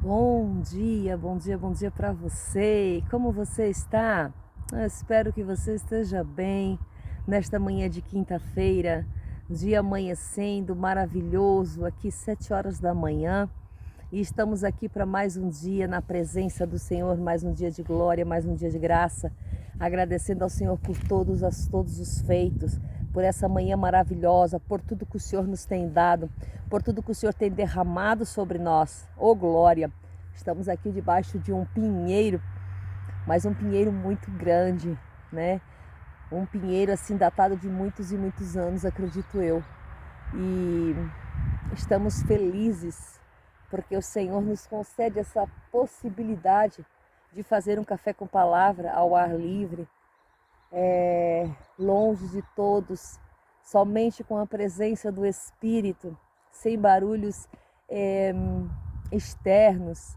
Bom dia, bom dia, bom dia para você. E como você está? Eu espero que você esteja bem nesta manhã de quinta-feira, dia amanhecendo maravilhoso, aqui 7 horas da manhã. E estamos aqui para mais um dia na presença do Senhor, mais um dia de glória, mais um dia de graça, agradecendo ao Senhor por todos os feitos, por essa manhã maravilhosa, por tudo que o Senhor nos tem dado, por tudo que o Senhor tem derramado sobre nós. Oh glória! Estamos aqui debaixo de um pinheiro, mas um pinheiro muito grande, né? Um pinheiro assim datado de muitos e muitos anos, acredito eu. E estamos felizes porque o Senhor nos concede essa possibilidade de fazer um café com palavra ao ar livre, longe de todos, somente com a presença do Espírito, sem barulhos externos,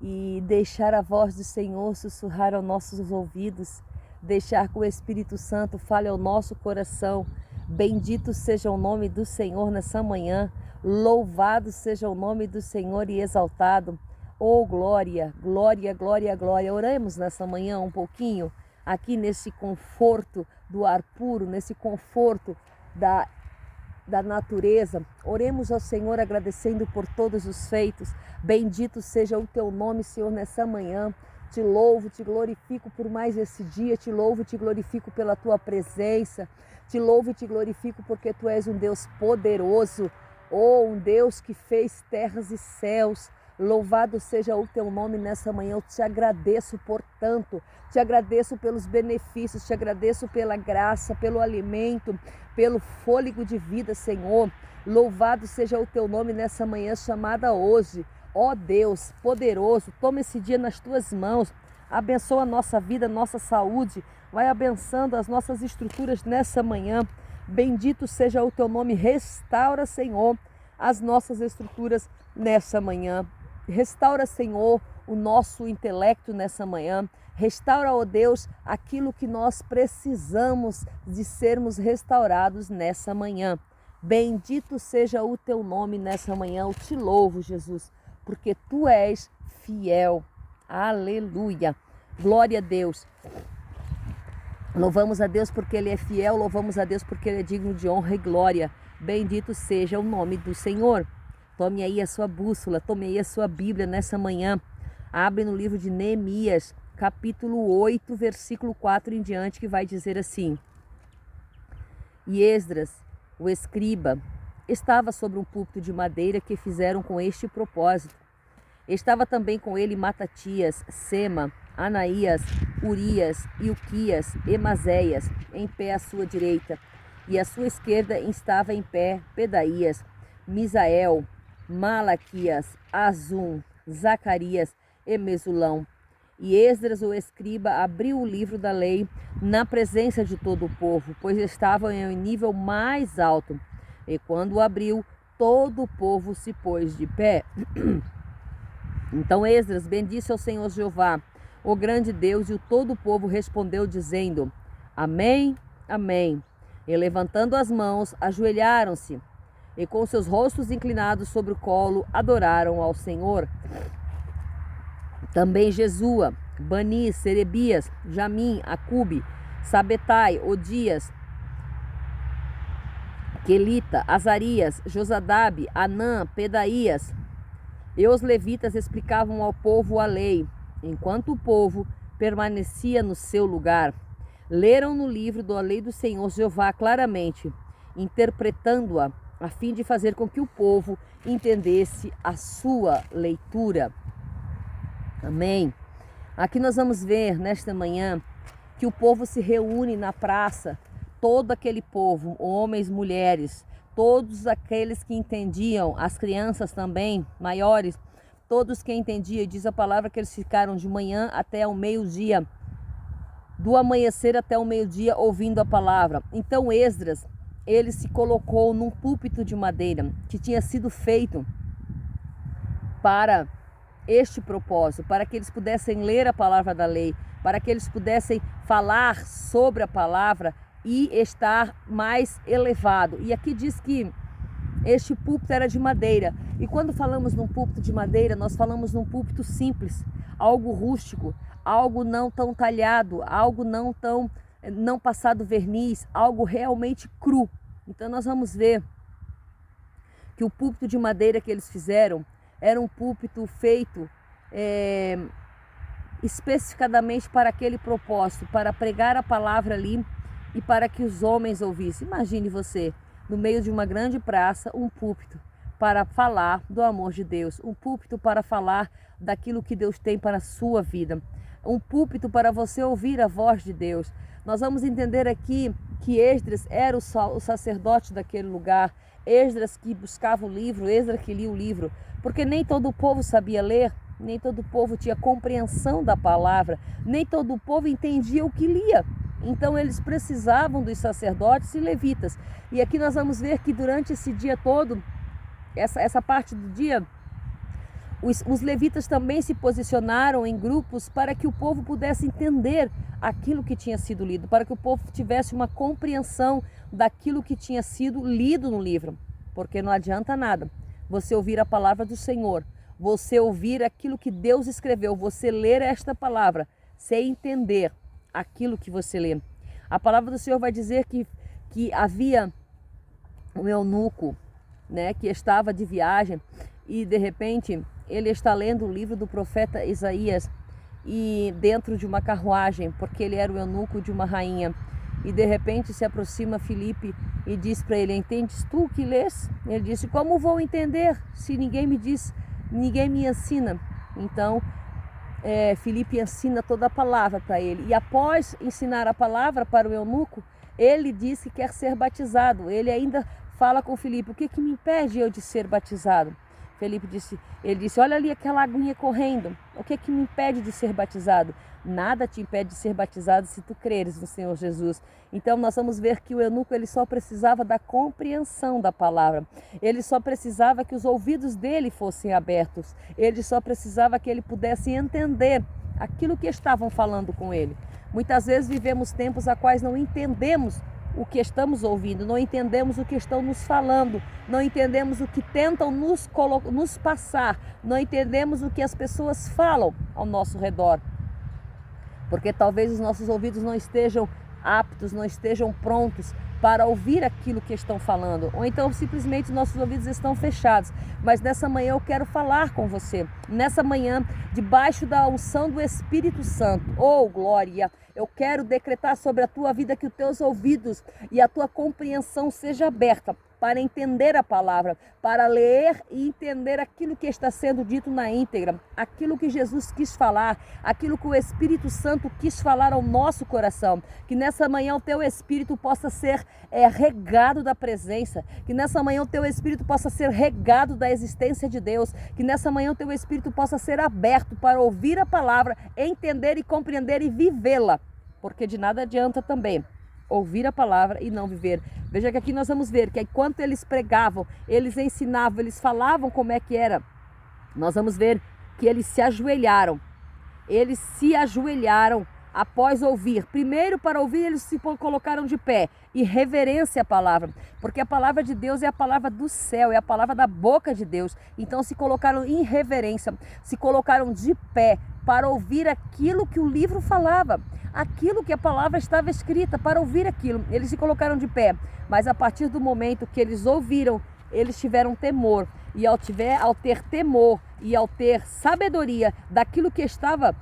e deixar a voz do Senhor sussurrar aos nossos ouvidos, deixar que o Espírito Santo fale ao nosso coração. Bendito seja o nome do Senhor nessa manhã, louvado seja o nome do Senhor e exaltado. Oh glória, glória, glória, glória. Oremos nessa manhã um pouquinho, aqui nesse conforto do ar puro, nesse conforto da natureza. Oremos ao Senhor agradecendo por todos os feitos. Bendito seja o teu nome, Senhor, nessa manhã. Te louvo, te glorifico por mais esse dia, te louvo, te glorifico pela tua presença, te louvo e te glorifico porque tu és um Deus poderoso, um Deus que fez terras e céus. Louvado seja o teu nome nessa manhã. Eu te agradeço por tanto, te agradeço pelos benefícios, te agradeço pela graça, pelo alimento, pelo fôlego de vida, Senhor. Louvado seja o teu nome nessa manhã chamada hoje. Ó Deus poderoso, toma esse dia nas tuas mãos, abençoa a nossa vida, a nossa saúde, vai abençoando as nossas estruturas nessa manhã. Bendito seja o teu nome, restaura, Senhor, as nossas estruturas nessa manhã. Restaura, Senhor, o nosso intelecto nessa manhã. Restaura, ó Deus, aquilo que nós precisamos de sermos restaurados nessa manhã. Bendito seja o teu nome nessa manhã. Eu te louvo, Jesus, porque tu és fiel. Aleluia. Glória a Deus. Louvamos a Deus porque Ele é fiel, louvamos a Deus porque Ele é digno de honra e glória. Bendito seja o nome do Senhor. Tome aí a sua bússola, tome aí a sua Bíblia nessa manhã. Abre no livro de Neemias, capítulo 8, versículo 4 em diante, que vai dizer assim: E Esdras, o escriba, estava sobre um púlpito de madeira que fizeram com este propósito. Estava também com ele Matatias, Sema, Anaías, Urias, Ilquias e Mazéias, em pé à sua direita, e à sua esquerda estava em pé Pedaías, Misael, Malaquias, Azum, Zacarias e Mesulão. E Esdras, o escriba, abriu o livro da lei na presença de todo o povo, pois estavam em um nível mais alto. E quando o abriu, todo o povo se pôs de pé. Então Esdras bendisse ao Senhor Jeová, o grande Deus, e o todo o povo respondeu dizendo: Amém, amém. E levantando as mãos, ajoelharam-se, e com seus rostos inclinados sobre o colo, adoraram ao Senhor. Também Jesua, Bani, Serebias, Jamim, Acube, Sabetai, Odias, Quelita, Azarias, Josadabe, Anã, Pedaías e os levitas explicavam ao povo a lei, enquanto o povo permanecia no seu lugar. Leram no livro da lei do Senhor Jeová claramente, interpretando-a, a fim de fazer com que o povo entendesse a sua leitura. Amém. Aqui nós vamos ver nesta manhã que o povo se reúne na praça, todo aquele povo, homens, mulheres, todos aqueles que entendiam, as crianças também, maiores, todos que entendiam. Diz a palavra que eles ficaram de manhã até o meio-dia, do amanhecer até o meio-dia, ouvindo a palavra. Então Esdras, ele se colocou num púlpito de madeira que tinha sido feito para este propósito, para que eles pudessem ler a palavra da lei, para que eles pudessem falar sobre a palavra e estar mais elevado. E aqui diz que Este púlpito era de madeira. E quando falamos num púlpito de madeira, nós falamos num púlpito simples, algo rústico, algo não tão talhado, algo não passado verniz, algo realmente cru. Então nós vamos ver que o púlpito de madeira que eles fizeram era um púlpito feito especificadamente para aquele propósito, para pregar a palavra ali e para que os homens ouvissem. Imagine você, no meio de uma grande praça, um púlpito para falar do amor de Deus, um púlpito para falar daquilo que Deus tem para a sua vida, um púlpito para você ouvir a voz de Deus. Nós vamos entender aqui que Esdras era o sacerdote daquele lugar, Esdras que buscava o livro, Esdras que lia o livro, porque nem todo o povo sabia ler, nem todo o povo tinha compreensão da palavra, nem todo o povo entendia o que lia. Então eles precisavam dos sacerdotes e levitas. E aqui nós vamos ver que durante esse dia todo, essa parte do dia, os levitas também se posicionaram em grupos para que o povo pudesse entender aquilo que tinha sido lido, para que o povo tivesse uma compreensão daquilo que tinha sido lido no livro. Porque não adianta nada você ouvir a palavra do Senhor, você ouvir aquilo que Deus escreveu, você ler esta palavra sem entender aquilo que você lê. A palavra do Senhor vai dizer que havia um eunuco, né, que estava de viagem e de repente ele está lendo o livro do profeta Isaías e dentro de uma carruagem, porque ele era o eunuco de uma rainha. E de repente se aproxima Filipe e diz para ele: entendes tu o que lês? Ele disse: como vou entender se ninguém me diz, ninguém me ensina? Então Filipe ensina toda a palavra para ele. E após ensinar a palavra para o eunuco, ele diz que quer ser batizado. Ele ainda fala com Filipe: o que me impede eu de ser batizado? Ele disse: olha ali aquela aguinha correndo, o que me impede de ser batizado? Nada te impede de ser batizado se tu creres no Senhor Jesus. Então nós vamos ver que o eunuco ele só precisava da compreensão da palavra, ele só precisava que os ouvidos dele fossem abertos, ele só precisava que ele pudesse entender aquilo que estavam falando com ele. Muitas vezes vivemos tempos a quais não entendemos o que estamos ouvindo, não entendemos o que estão nos falando, não entendemos o que tentam nos passar, não entendemos o que as pessoas falam ao nosso redor, porque talvez os nossos ouvidos não estejam aptos, não estejam prontos para ouvir aquilo que estão falando, ou então simplesmente nossos ouvidos estão fechados. Mas nessa manhã eu quero falar com você, nessa manhã, debaixo da unção do Espírito Santo, oh glória, eu quero decretar sobre a tua vida que os teus ouvidos e a tua compreensão seja aberta para entender a palavra, para ler e entender aquilo que está sendo dito na íntegra, aquilo que Jesus quis falar, aquilo que o Espírito Santo quis falar ao nosso coração. Que nessa manhã o teu Espírito possa ser regado da presença, que nessa manhã o teu Espírito possa ser regado da existência de Deus, que nessa manhã o teu Espírito possa ser aberto para ouvir a palavra, entender e compreender e vivê-la, porque de nada adianta também ouvir a palavra e não viver. Veja que aqui nós vamos ver que enquanto eles pregavam, eles ensinavam, eles falavam como é que era, nós vamos ver que eles se ajoelharam após ouvir. Primeiro, para ouvir, eles se colocaram de pé e reverência à palavra, porque a palavra de Deus é a palavra do céu, é a palavra da boca de Deus. Então se colocaram em reverência, se colocaram de pé para ouvir aquilo que o livro falava, aquilo que a palavra estava escrita, para ouvir aquilo. Eles se colocaram de pé, mas a partir do momento que eles ouviram, eles tiveram temor, e ao ter temor e ao ter sabedoria daquilo que estavam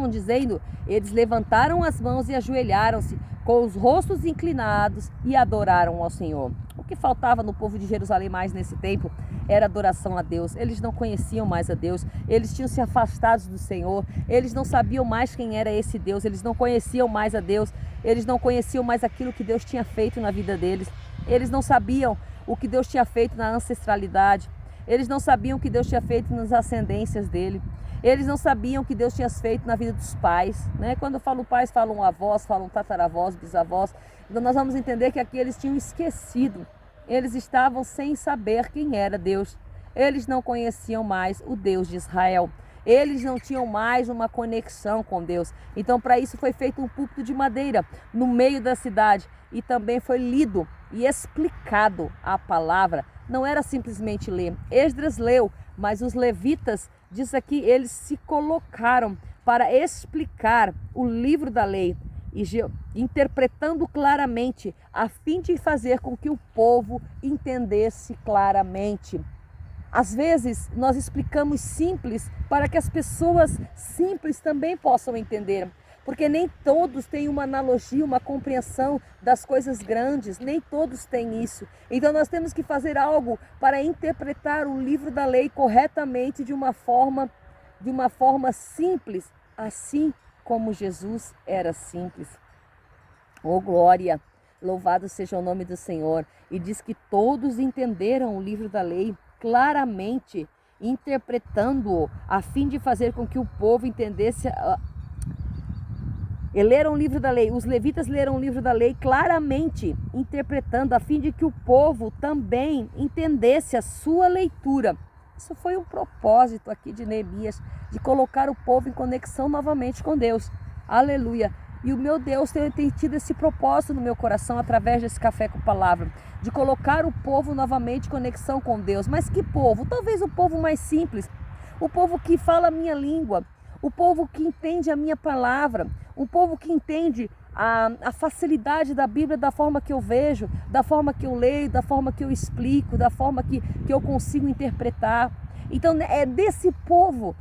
dizendo, eles levantaram as mãos e ajoelharam-se com os rostos inclinados e adoraram ao Senhor. O que faltava no povo de Jerusalém mais nesse tempo era adoração a Deus. Eles não conheciam mais a Deus, eles tinham se afastado do Senhor, eles não sabiam mais quem era esse Deus, eles não conheciam mais a Deus, eles não conheciam mais aquilo que Deus tinha feito na vida deles, eles não sabiam o que Deus tinha feito na ancestralidade, eles não sabiam o que Deus tinha feito nas ascendências dele. Eles não sabiam o que Deus tinha feito na vida dos pais, né? Quando eu falo pais, falam avós, falam tataravós, bisavós. Então nós vamos entender que aqui eles tinham esquecido. Eles estavam sem saber quem era Deus. Eles não conheciam mais o Deus de Israel. Eles não tinham mais uma conexão com Deus. Então, para isso foi feito um púlpito de madeira no meio da cidade e também foi lido e explicado a palavra. Não era simplesmente ler. Esdras leu, mas os levitas, diz aqui, eles se colocaram para explicar o livro da lei, e interpretando claramente, a fim de fazer com que o povo entendesse claramente. Às vezes, nós explicamos simples para que as pessoas simples também possam entender. Porque nem todos têm uma analogia, uma compreensão das coisas grandes, nem todos têm isso. Então nós temos que fazer algo para interpretar o livro da lei corretamente de uma forma simples, assim como Jesus era simples. Oh glória, louvado seja o nome do Senhor. E diz que todos entenderam o livro da lei claramente, interpretando-o, a fim de fazer com que o povo entendesse. Leram o livro da lei, os levitas leram o livro da lei claramente, interpretando, a fim de que o povo também entendesse a sua leitura. Isso foi um propósito aqui de Neemias, de colocar o povo em conexão novamente com Deus. Aleluia! E o meu Deus tem tido esse propósito no meu coração através desse Café com Palavra, de colocar o povo novamente em conexão com Deus. Mas que povo? Talvez o povo mais simples, o povo que fala a minha língua, o povo que entende a minha palavra, o povo que entende a facilidade da Bíblia da forma que eu vejo, da forma que eu leio, da forma que eu explico, da forma que eu consigo interpretar. Então é desse povo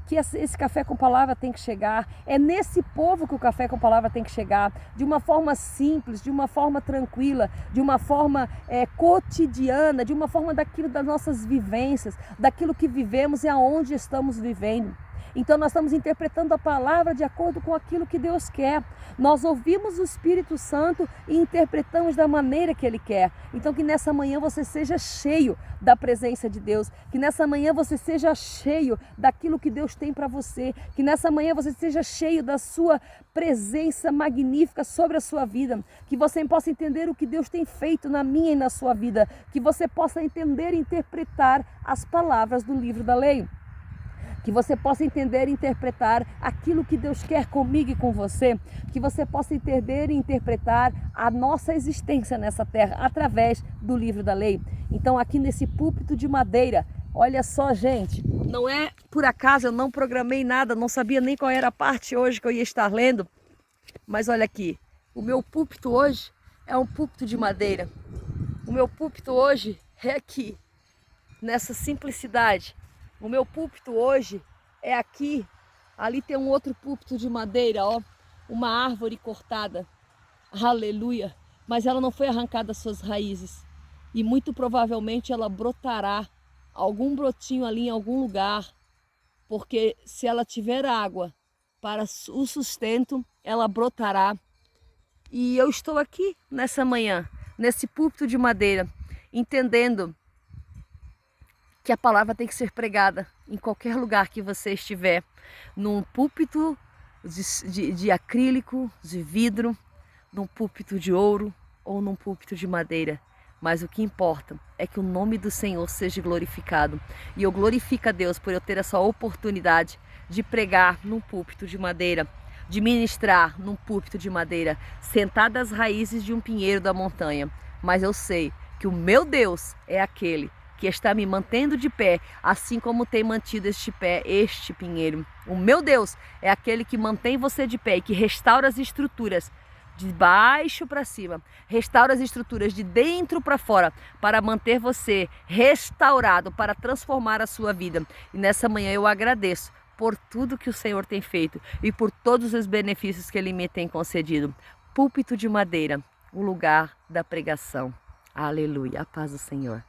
que esse Café com Palavra tem que chegar, é nesse povo que o Café com Palavra tem que chegar, de uma forma simples, de uma forma tranquila, de uma forma cotidiana, de uma forma daquilo das nossas vivências, daquilo que vivemos e aonde estamos vivendo. Então nós estamos interpretando a palavra de acordo com aquilo que Deus quer. Nós ouvimos o Espírito Santo e interpretamos da maneira que Ele quer. Então que nessa manhã você seja cheio da presença de Deus. Que nessa manhã você seja cheio daquilo que Deus tem para você. Que nessa manhã você seja cheio da sua presença magnífica sobre a sua vida. Que você possa entender o que Deus tem feito na minha e na sua vida. Que você possa entender e interpretar as palavras do livro da lei. Que você possa entender e interpretar aquilo que Deus quer comigo e com você. Que você possa entender e interpretar a nossa existência nessa terra através do livro da lei. Então aqui nesse púlpito de madeira, olha só gente, não é por acaso, eu não programei nada, não sabia nem qual era a parte hoje que eu ia estar lendo. Mas olha aqui, o meu púlpito hoje é um púlpito de madeira. O meu púlpito hoje é aqui, nessa simplicidade. O meu púlpito hoje é aqui, ali tem um outro púlpito de madeira, ó, uma árvore cortada, aleluia, mas ela não foi arrancada das suas raízes e muito provavelmente ela brotará algum brotinho ali em algum lugar, porque se ela tiver água para o sustento, ela brotará. E eu estou aqui nessa manhã, nesse púlpito de madeira, entendendo que a palavra tem que ser pregada em qualquer lugar que você estiver, num púlpito de acrílico, de vidro, num púlpito de ouro ou num púlpito de madeira. Mas o que importa é que o nome do Senhor seja glorificado. E eu glorifico a Deus por eu ter essa oportunidade de pregar num púlpito de madeira, de ministrar num púlpito de madeira, sentado às raízes de um pinheiro da montanha. Mas eu sei que o meu Deus é aquele que está me mantendo de pé, assim como tem mantido este pinheiro. O meu Deus é aquele que mantém você de pé e que restaura as estruturas de baixo para cima, restaura as estruturas de dentro para fora, para manter você restaurado, para transformar a sua vida. E nessa manhã eu agradeço por tudo que o Senhor tem feito e por todos os benefícios que Ele me tem concedido. Púlpito de madeira, o lugar da pregação. Aleluia, a paz do Senhor.